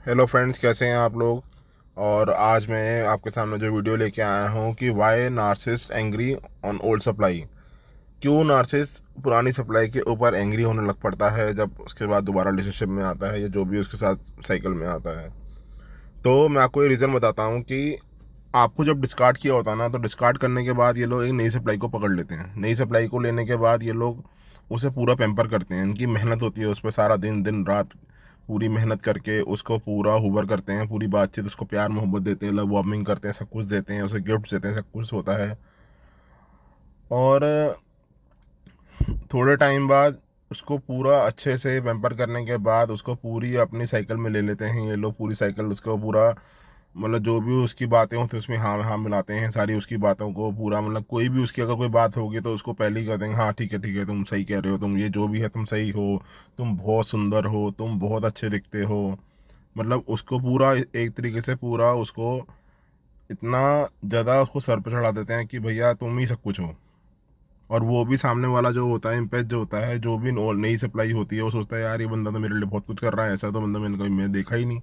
Hello friends, कैसे हैं आप लोग। और आज मैं आपके सामने जो वीडियो लेके आया हूँ कि why narcissist angry on old supply. क्यों नार्सिसिस्ट पुरानी सप्लाई के ऊपर एंग्री होने लग पड़ता है जब उसके बाद दोबारा रिलेशनशिप में आता है या जो भी उसके साथ साइकिल में आता है। तो मैं आपको ये रीज़न बताता हूँ कि आपको जब डिस्कार्ड किया होता है ना, तो डिस्कार्ड करने के बाद ये लोग एक नई सप्लाई को पकड़ लेते हैं। नई सप्लाई को लेने के बाद ये लोग उसे पूरा पैम्पर करते हैं। इनकी मेहनत होती है उस पर, सारा दिन दिन रात पूरी मेहनत करके उसको पूरा हुबर करते हैं, पूरी बातचीत, उसको प्यार मोहब्बत देते हैं, लव वार्मिंग करते हैं, सब कुछ देते हैं, उसे गिफ्ट देते हैं, सब कुछ होता है। और थोड़े टाइम बाद उसको पूरा अच्छे से पैम्पर करने के बाद उसको पूरी अपनी साइकिल में ले लेते हैं ये लोग। पूरी साइकिल उसको पूरा, मतलब जो भी उसकी बातें होती हैं उसमें हाँ हाँ मिलाते हैं, सारी उसकी बातों को पूरा, मतलब कोई भी उसकी अगर कोई बात होगी तो उसको पहले ही कर देंगे, हाँ ठीक है तुम सही कह रहे हो, तुम ये जो भी है तुम सही हो, तुम बहुत सुंदर हो, तुम बहुत अच्छे दिखते हो। मतलब उसको पूरा एक तरीके से पूरा उसको इतना ज़्यादा उसको सर पर चढ़ा देते हैं कि भैया तुम ही सब कुछ हो। और वो भी सामने वाला जो होता है, इम्पैक्ट जो होता है, जो भी नई सप्लाई होती है, वो सोचता है यार ये बंदा तो मेरे लिए बहुत कुछ कर रहा है, ऐसा तो बंदा मैंने कभी मैं देखा ही नहीं।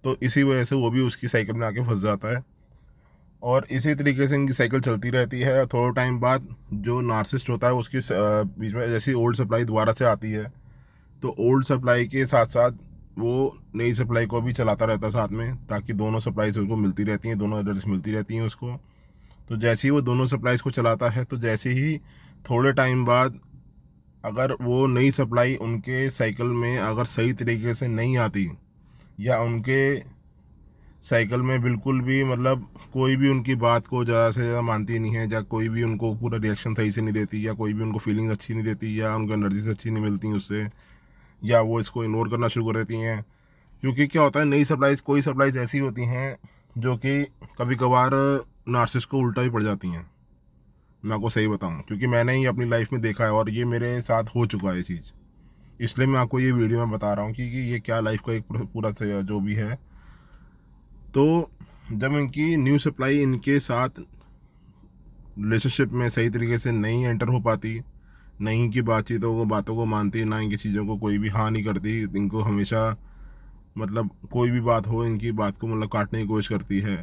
तो इसी वजह से वो भी उसकी साइकिल में आके फंस जाता है। और इसी तरीके से इनकी साइकिल चलती रहती है। थोड़ा टाइम बाद जो नार्सिसिस्ट होता है उसकी बीच में जैसी ओल्ड सप्लाई दोबारा से आती है, तो ओल्ड सप्लाई के साथ साथ वो नई सप्लाई को भी चलाता रहता है साथ में, ताकि दोनों सप्लाईज उसको मिलती रहती हैं, दोनों एड्रेस मिलती रहती हैं उसको। तो जैसे ही वो दोनों सप्लाईज को चलाता है, तो जैसे ही थोड़े टाइम बाद अगर वो नई सप्लाई उनके साइकिल में अगर सही तरीके से नहीं आती, या उनके साइकिल में बिल्कुल भी, मतलब कोई भी उनकी बात को ज़्यादा से ज़्यादा मानती नहीं है, या कोई भी उनको पूरा रिएक्शन सही से नहीं देती, या कोई भी उनको फीलिंग्स अच्छी नहीं देती, या उनको एनर्जीज अच्छी नहीं मिलती उससे, या वो इसको इग्नोर करना शुरू कर देती हैं। क्योंकि क्या होता है, नई सप्लाईज, कोई सप्लाईज ऐसी होती हैं जो कि कभी कभार नार्सिसिस्ट को उल्टा भी पड़ जाती हैं। मैं आपको सही बताऊं, क्योंकि मैंने ही अपनी लाइफ में देखा है और ये मेरे साथ हो चुका है ये चीज़। इसलिए मैं आपको ये वीडियो में बता रहा हूँ कि ये क्या लाइफ का एक पूरा जो भी है। तो जब इनकी न्यू सप्लाई इनके साथ रिलेशनशिप में सही तरीके से नहीं एंटर हो पाती, ना इनकी बातों को मानती, ना इनकी चीज़ों को कोई भी हाँ नहीं करती, इनको हमेशा, मतलब कोई भी बात हो इनकी बात को मतलब काटने की कोशिश करती है।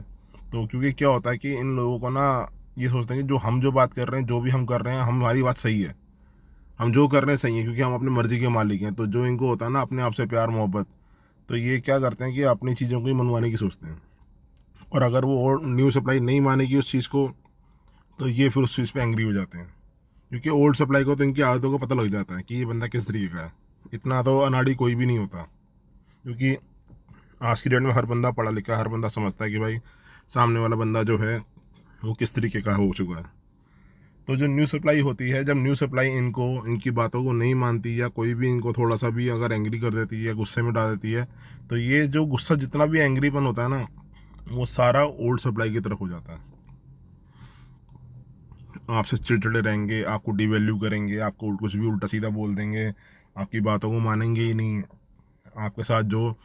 तो क्योंकि क्या होता है कि इन लोगों को ना ये सोचते हैं कि जो हम जो बात कर रहे हैं, जो भी हम कर रहे हैं, हमारी बात सही है, हम जो कर रहे हैं सही है, क्योंकि हम अपनी मर्ज़ी के मालिक हैं। तो जो इनको होता है ना अपने आप से प्यार मोहब्बत, तो ये क्या करते हैं कि अपनी चीज़ों को ही मनवाने की सोचते हैं। और अगर वो और न्यू सप्लाई नहीं मानेगी उस चीज़ को, तो ये फिर उस चीज़ पे एंग्री हो जाते हैं। क्योंकि ओल्ड सप्लाई को तो इनकी आदतों को पता लग जाता है कि ये बंदा किस तरीके का है। इतना तो अनाड़ी कोई भी नहीं होता, क्योंकि आज की डेट में हर बंदा पढ़ा लिखा है, हर बंदा समझता है कि भाई सामने वाला बंदा जो है वो किस तरीके का हो चुका है। तो जो न्यू सप्लाई होती है, जब न्यू सप्लाई इनको इनकी बातों को नहीं मानती, या कोई भी इनको थोड़ा सा भी अगर एंग्री कर देती है या गुस्से में डाल देती है, तो ये जो गुस्सा, जितना भी एंग्रीपन होता है ना, वो सारा ओल्ड सप्लाई की तरफ हो जाता है। आपसे चिड़चिड़े रहेंगे, आपको डिवैल्यू करेंगे, आपको कुछ भी उल्टा सीधा बोल देंगे, आपकी बातों को मानेंगे ही नहीं। आपके साथ जो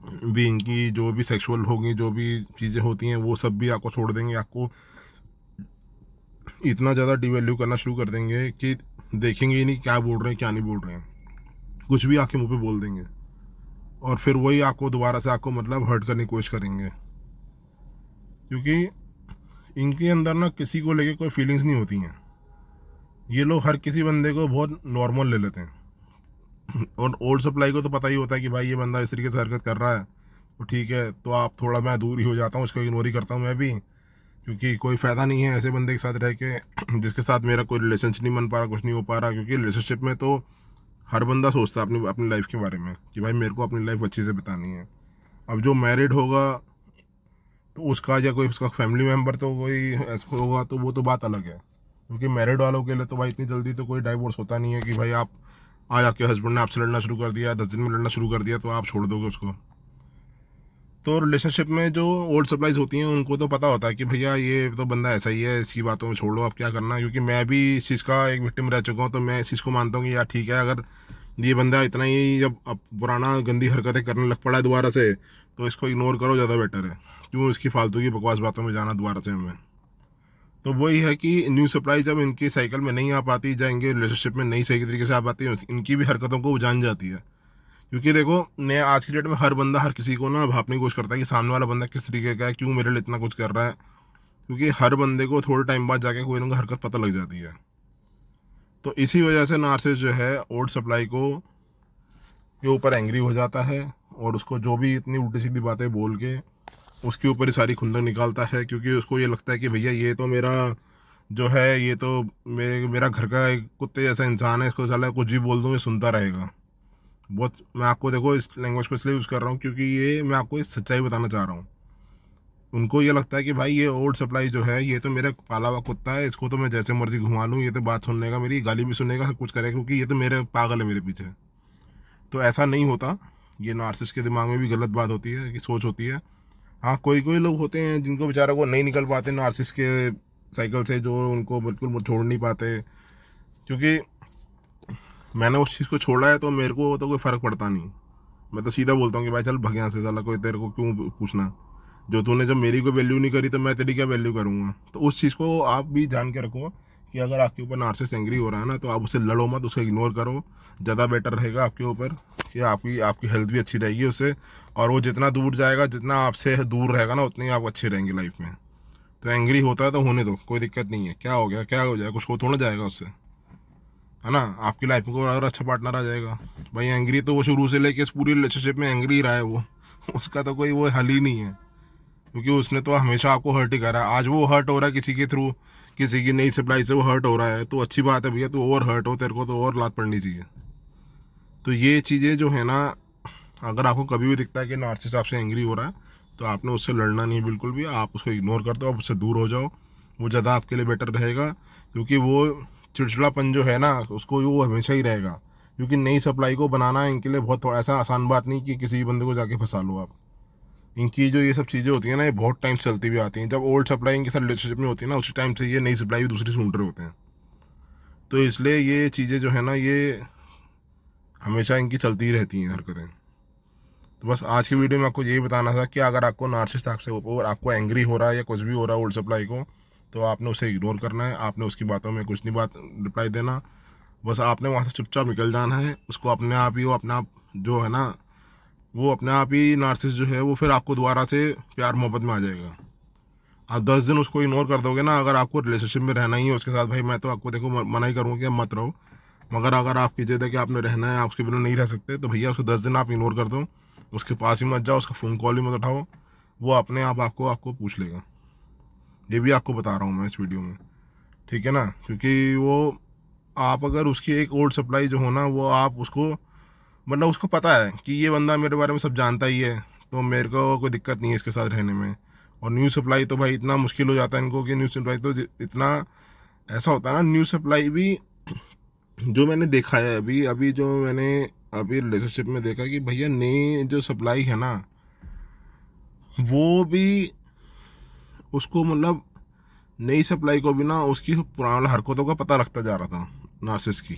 भी इनकी जो भी सेक्सुअल होगी, जो भी चीज़ें होती हैं, वो सब भी आपको छोड़ देंगे। आपको इतना ज़्यादा डिवैल्यू करना शुरू कर देंगे कि देखेंगे ही नहीं क्या बोल रहे हैं क्या नहीं बोल रहे हैं, कुछ भी आके मुंह पे बोल देंगे। और फिर वही आपको दोबारा से आपको मतलब हर्ट करने की कोशिश करेंगे। क्योंकि इनके अंदर ना किसी को लेके कोई फीलिंग्स नहीं होती हैं। ये लोग हर किसी बंदे को बहुत नॉर्मल ले लेते हैं। और ओल्ड सप्लाई को तो पता ही होता है कि भाई ये बंदा इस तरीके से हरकत कर रहा है, तो ठीक है, तो आप थोड़ा, मैं दूर ही हो जाता हूँ, उसको इग्नोर ही करता हूँ मैं भी। क्योंकि कोई फ़ायदा नहीं है ऐसे बंदे के साथ रह के जिसके साथ मेरा कोई रिलेशनशिप नहीं बन पा रहा, कुछ नहीं हो पा रहा। क्योंकि रिलेशनशिप में तो हर बंदा सोचता है अपनी अपनी लाइफ के बारे में कि भाई मेरे को अपनी लाइफ अच्छे से बितानी है। अब जो मैरिड होगा तो उसका, या कोई उसका फैमिली मेम्बर तो कोई ऐसा होगा, तो वो तो बात अलग है। क्योंकि मैरिड वालों के लिए तो भाई इतनी जल्दी तो कोई डाइवोर्स होता नहीं है कि भाई आप आज आपके हस्बैंड ने आपसे लड़ना शुरू कर दिया, 10 दिन में लड़ना शुरू कर दिया, तो आप छोड़ दोगे उसको। तो रिलेशनशिप में जो ओल्ड सप्लाईज होती हैं उनको तो पता होता है कि भैया ये तो बंदा ऐसा ही है, इसकी बातों में छोड़ लो, अब क्या करना है। क्योंकि मैं भी इस चीज़ का एक विक्टिम रह चुका हूँ, तो मैं इस चीज़ को मानता हूँ कि यार ठीक है, अगर ये बंदा इतना ही जब अब पुराना गंदी हरकतें करने लग पड़ा है दोबारा से, तो इसको इग्नोर करो, ज़्यादा बेटर है। क्यों इसकी फालतू की बकवास बातों में जाना दोबारा से हमें। तो वही है कि न्यू सप्लाई जब इनकी साइकिल में नहीं आ पाती, या इनके रिलेशनशिप में नहीं सही तरीके से आ पाती है, इनकी भी हरकतों को वो जान जाती है। क्योंकि देखो मैं आज की डेट में हर बंदा हर किसी को ना भापने की कोशिश करता है कि सामने वाला बंदा किस तरीके का है, क्यों मेरे लिए इतना कुछ कर रहा है। क्योंकि हर बंदे को थोड़े टाइम बाद जाके कोई ना कोई हरकत पता लग जाती है। तो इसी वजह से नार्सिसिस्ट जो है ओल्ड सप्लाई को के ऊपर एंग्री हो जाता है और उसको जो भी इतनी उल्टी सीधी बातें बोल के उसके ऊपर ही सारी खुंदक निकालता है। क्योंकि उसको ये लगता है कि भैया ये तो मेरा जो है, ये तो मेरा घर का एक कुत्ते जैसा इंसान है, इसको साला कुछ भी बोल दूँ ये सुनता रहेगा। बहुत मैं आपको देखो इस लैंग्वेज को इसलिए यूज़ कर रहा हूँ क्योंकि ये मैं आपको इस सच्चाई बताना चाह रहा हूँ। उनको ये लगता है कि भाई ये ओल्ड सप्लाई जो है ये तो मेरा पाला हुआ कुत्ता है, इसको तो मैं जैसे मर्जी घुमा लूँ, ये तो बात सुनने का, मेरी गाली भी सुनेगा, सब कुछ करेगा, क्योंकि ये तो मेरे पागल है मेरे पीछे। तो ऐसा नहीं होता। ये नार्सिसिस्ट के दिमाग में भी गलत बात होती है कि सोच होती है। हाँ, कोई कोई लोग होते हैं जिनको बेचारा को नहीं निकल पाते नार्सिसिस्ट के साइकिल से, जो उनको बिल्कुल छोड़ नहीं पाते। क्योंकि मैंने उस चीज़ को छोड़ा है तो मेरे को तो कोई फ़र्क पड़ता नहीं। मैं तो सीधा बोलता हूँ कि भाई चल भग यहाँ से, साला कोई तेरे को क्यों पूछना। जो तूने जब मेरी कोई वैल्यू नहीं करी तो मैं तेरी क्या वैल्यू करूँगा। तो उस चीज़ को आप भी जान के रखो कि अगर आपके ऊपर नार्सिसिस्ट एंग्री हो रहा है ना, तो आप उससे लड़ो मत, उसको इग्नोर करो। ज़्यादा बेटर रहेगा आपके ऊपर कि आपकी आपकी हेल्थ भी अच्छी रहेगी उससे। और वो जितना दूर जाएगा, जितना आपसे दूर रहेगा ना, उतनी आप अच्छे रहेंगे लाइफ में। तो एंग्री होता है तो होने दो, कोई दिक्कत नहीं है। क्या हो गया, क्या हो जाएगा, कुछ हो थोड़ा जाएगा उससे, है ना। आपकी लाइफ में कोई और अच्छा पार्टनर आ जाएगा। भाई एंग्री तो वो शुरू से लेके इस पूरी रिलेशनशिप में एंग्री रहा है वो उसका तो कोई वो हल ही नहीं है। क्योंकि उसने तो हमेशा आपको हर्ट ही करा है। आज वो हर्ट हो रहा है किसी के थ्रू, किसी की नई सप्लाई से वो हर्ट हो रहा है, तो अच्छी बात है भैया, तो और हर्ट हो, तेरे को तो और लात पड़नी चाहिए। तो ये चीज़ें जो है ना, अगर आपको कभी भी दिखता है कि नार्सिसिस्ट आपसे एंग्री हो रहा है, तो आपने उससे लड़ना नहीं बिल्कुल भी। आप उसको इग्नोर कर दो, आप उससे दूर हो जाओ। वो ज़्यादा आपके लिए बेटर रहेगा। क्योंकि वो चिड़चिड़ापन जो है ना, उसको वो हमेशा ही रहेगा। क्योंकि नई सप्लाई को बनाना इनके लिए बहुत थोड़ा ऐसा आसान बात नहीं कि किसी बंदे को जाके फंसा लो आप। इनकी जो ये सब चीज़ें होती हैं ना, ये बहुत टाइम से चलती हुई आती हैं। जब ओल्ड सप्लाई इनके साथ रिलेशनशिप में होती है ना, उसी टाइम से ये नई सप्लाई भी दूसरी ढूंढ रहे होते हैं। तो इसलिए ये चीज़ें जो है ना, ये हमेशा इनकी चलती ही रहती हैं हरकतें। तो बस आज की वीडियो में आपको यही बताना था कि अगर आपको नार्सिसिस्ट आपसे ऊपर आपको एंग्री हो रहा है या कुछ भी हो रहा है ओल्ड सप्लाई को, तो आपने उसे इग्नोर करना है। आपने उसकी बातों में कुछ नहीं बात रिप्लाई देना। बस आपने वहाँ से चुपचाप निकल जाना है। उसको अपने आप ही, वो अपना आप जो है ना, वो अपने आप ही नार्सिसिस्ट जो है वो फिर आपको दोबारा से प्यार मोहब्बत में आ जाएगा। आप 10 दिन उसको इग्नोर कर दोगे ना, अगर आपको रिलेशनशिप में रहना ही है उसके साथ, भाई मैं तो आपको देखो मना ही करूँगा कि आप मत रहो। मगर अगर आपकी जिद है कि आपने रहना है, आप उसके बिना नहीं रह सकते, तो भैया उसको 10 दिन आप इग्नोर कर दो। उसके पास ही मत जाओ, उसका फ़ोन कॉल ही मत उठाओ। वो अपने आप आपको आपको पूछ लेगा। ये भी आपको बता रहा हूँ मैं इस वीडियो में, ठीक है ना। क्योंकि वो आप अगर उसकी एक ओल्ड सप्लाई जो हो ना, वो आप उसको मतलब उसको पता है कि ये बंदा मेरे बारे में सब जानता ही है, तो मेरे को कोई दिक्कत नहीं है इसके साथ रहने में। और न्यू सप्लाई तो भाई इतना मुश्किल हो जाता है इनको कि न्यू सप्लाई तो इतना ऐसा होता है ना, न्यू सप्लाई भी जो मैंने देखा है अभी अभी जो मैंने अभी रिलेशनशिप में देखा कि भैया नई जो सप्लाई है ना, वो भी उसको मतलब नई सप्लाई को भी ना उसकी पुरानी हरकतों का पता लगता जा रहा था नार्सिसिस्ट की,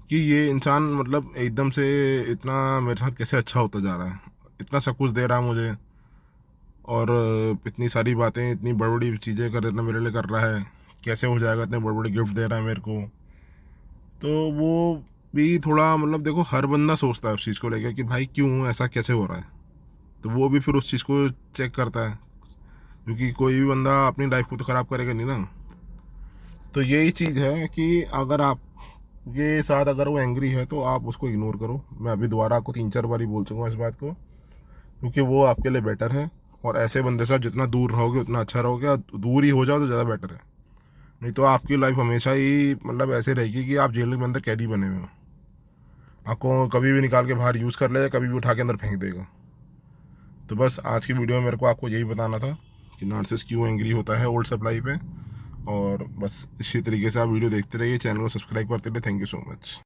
कि ये इंसान मतलब एकदम से इतना मेरे साथ कैसे अच्छा होता जा रहा है, इतना सब कुछ दे रहा है मुझे, और इतनी सारी बातें, इतनी बड़ी बड़ी चीज़ें कर देना मेरे लिए कर रहा है, कैसे हो जाएगा, इतने बड़े बड़े गिफ्ट दे रहा है मेरे को। तो वो भी थोड़ा मतलब देखो, हर बंदा सोचता है उस चीज़ को लेकर कि भाई क्यों ऐसा कैसे हो रहा है। तो वो भी फिर उस चीज़ को चेक करता है, क्योंकि कोई भी बंदा अपनी लाइफ को तो ख़राब करेगा नहीं ना। तो यही चीज़ है कि अगर आप ये साथ अगर वो एंग्री है तो आप उसको इग्नोर करो। मैं अभी दोबारा आपको 3-4 बार ही बोल चुका हूँ इस बात को, क्योंकि वो आपके लिए बेटर है। और ऐसे बंदे से जितना दूर रहोगे उतना अच्छा रहोगे, और दूर ही हो जाओ तो ज़्यादा बेटर है। नहीं तो आपकी लाइफ हमेशा ही मतलब ऐसे रहेगी कि आप जेल के अंदर कैदी बने हुए हो। आपको कभी भी निकाल के बाहर यूज़ कर ले, कभी भी उठा के अंदर फेंक देगा। तो बस आज की वीडियो में मेरे को आपको यही बताना था कि नार्सिसिस्ट क्यों एंग्री होता है ओल्ड सप्लाई पे। और बस इसी तरीके से आप वीडियो देखते रहिए, चैनल को सब्सक्राइब करते रहिए। Thank you so much.